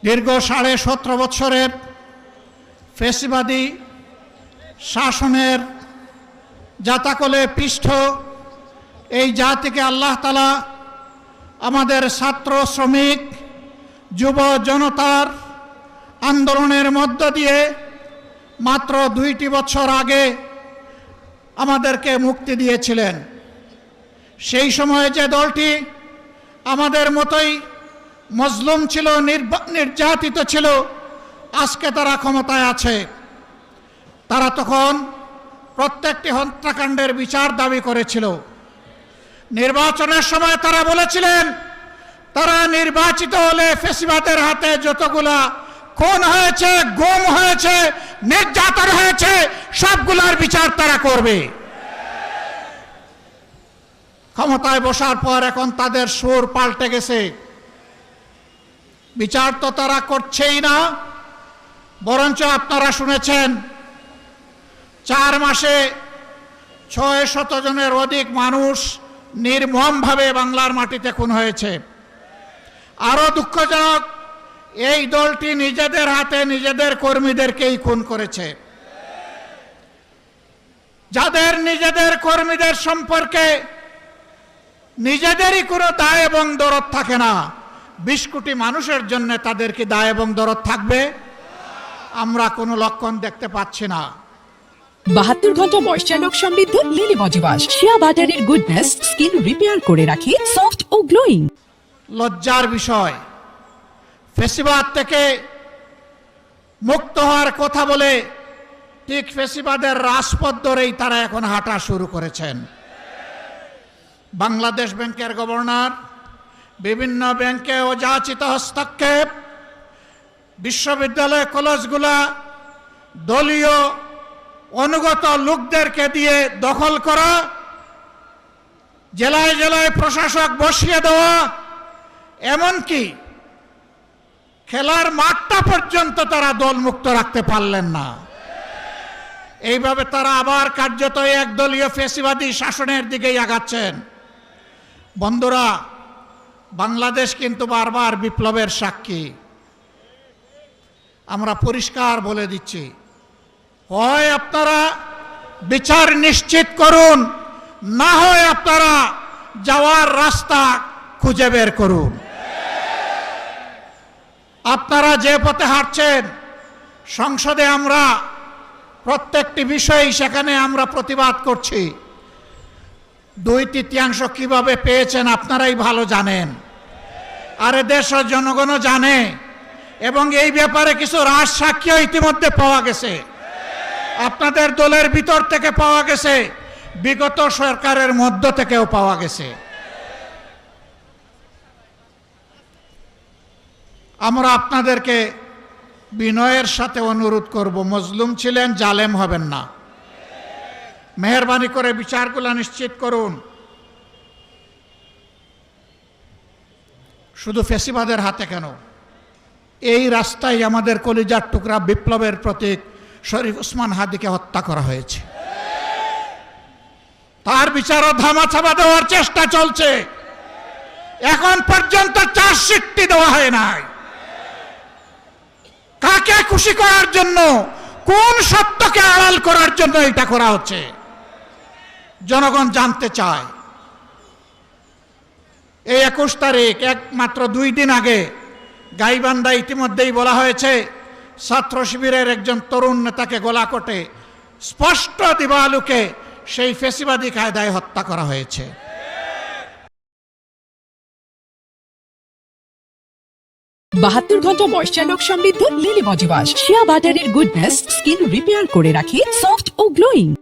দীর্ঘ 17.5 বছরের ফ্যাসিবাদী শাসনের জাতাকলে পিষ্ঠ এই জাতিকে আল্লাহ তাআলা আমাদের ছাত্র শ্রমিক যুব জনতার আন্দোলনের মধ্য দিয়ে মাত্র 2টি বছর আগে আমাদেরকে মুক্তি দিয়েছিলেন। সেই সময়ে যে দলটি আমাদের মতোই মজলুম ছিল, নির্যাতিত ছিল, আজকে তারা ক্ষমতায় আছে। তারা তখন প্রত্যেকটি হত্যাকাণ্ডের বিচার দাবি করেছিল। নির্বাচনের সময় তারা বলেছিলেন তারা নির্বাচিত হলে ফ্যাসিবাদের হাতে যতগুলা খুন হয়েছে, গুম হয়েছে, নির্যাতন হয়েছে সবগুলার বিচার তারা করবে। ক্ষমতায় বসার পর এখন তাদের সুর পাল্টে গেছে। বিচার তো তারা করছেই না, বরঞ্চ আপনারা শুনেছেন 4 মাসে 600 জনের অধিক মানুষ নির্মমভাবে বাংলার মাটিতে খুন হয়েছে। আরো দুঃখজনক, এই দলটি নিজেদের হাতে নিজেদের কর্মীদেরকেই খুন করেছে। যাদের নিজেদের কর্মীদের সম্পর্কে নিজেদেরই কোনো দায় এবং দরদ থাকে না, 20 কোটি মানুষের জন্য তাদের কি দায় এবং দরদ থাকবে? আমরা কোনো লক্ষণ দেখতে পাচ্ছি না। 72 ঘন্টা ময়েশ্চার লক সমৃদ্ধ লিলি বডি ওয়াশ, শিয়া বাটারের গুডনেস স্কিন রিপেয়ার করে রাখে সফট ও গ্লোয়িং। লজ্জার বিষয়, ফ্যাসিবাদ থেকে মুক্ত হওয়ার কথা বলে ঠিক ফ্যাসিবাদের রাজপথ ধরেই তারা এখন হাঁটা শুরু করেছেন। বাংলাদেশ ব্যাংকের গভর্নর, বিভিন্ন ব্যাংকে অযাচিত হস্তক্ষেপ, বিশ্ববিদ্যালয় কলেজগুলা দলীয় অনুগত লোকদেরকে দিয়ে দখল করা, জেলায় জেলায় প্রশাসক বসিয়ে দেওয়া, এমনকি খেলার মাঠটা পর্যন্ত তারা দলমুক্ত রাখতে পারলেন না। এইভাবে তারা আবার কার্যত একদলীয় ফ্যাসিবাদী শাসনের দিকেই আগাচ্ছেন। বন্ধুরা, বাংলাদেশ কিন্তু বারবার বিপ্লবের সাক্ষী। আমরা পরিষ্কার বলে দিচ্ছি, হয় আপনারা বিচার নিশ্চিত করুন, না হয় আপনারা যাওয়ার রাস্তা খুঁজে বের করুন। আপনারা যে পথে হাঁটছেন, সংসদে আমরা প্রত্যেকটি বিষয় সেখানে আমরা প্রতিবাদ করছি। 2/3 কিভাবে পেয়েছেন আপনারাই ভালো জানেন, আর দেশের জনগণও জানে, এবং এই ব্যাপারে কিছু রাজসাক্ষীও ইতিমধ্যে পাওয়া গেছে। আপনাদের দলের ভিতর থেকে পাওয়া গেছে, বিগত সরকারের মধ্য থেকেও পাওয়া গেছে। আমরা আপনাদেরকে বিনয়ের সাথে অনুরোধ করব, মজলুম ছিলেন, জালেম হবেন না। মেহেরবানি করে বিচারগুলো নিশ্চিত করুন। শুধু ফ্যাসিবাদের হাতে কেন, এই রাস্তায় আমাদের কলিজার টুকরা বিপ্লবের প্রতীক শরীফ ওসমান হাদিকে হত্যা করা হয়েছে। তার বিচারও ধামাচাপা দেওয়ার চেষ্টা চলছে। এখন পর্যন্ত চার্জশিটটি দেওয়া হয় নাই। কাকে খুশি করার জন্য, কোন সত্যকে আড়াল করার জন্য এটা করা হচ্ছে, জনগণ জানতে চায়। এই 21 তারিখ, মাত্র 2 দিন আগে গাইবান্ধা ইতিমধ্যেই বলা হয়েছে ছাত্র শিবিরের একজন তরুণ নেতাকে গলাকটে স্পষ্ট দিবালুকে সেই ফ্যাসিবাদী কায়দায় হত্যা করা হয়েছে। 72 ঘন্টা ময়েশ্চার লক সমৃদ্ধ লিলি বডি ওয়াশ, শিয়া বাটারের গুডনেস স্কিন রিপেয়ার করে রাখে সফট ও গ্লোয়িং।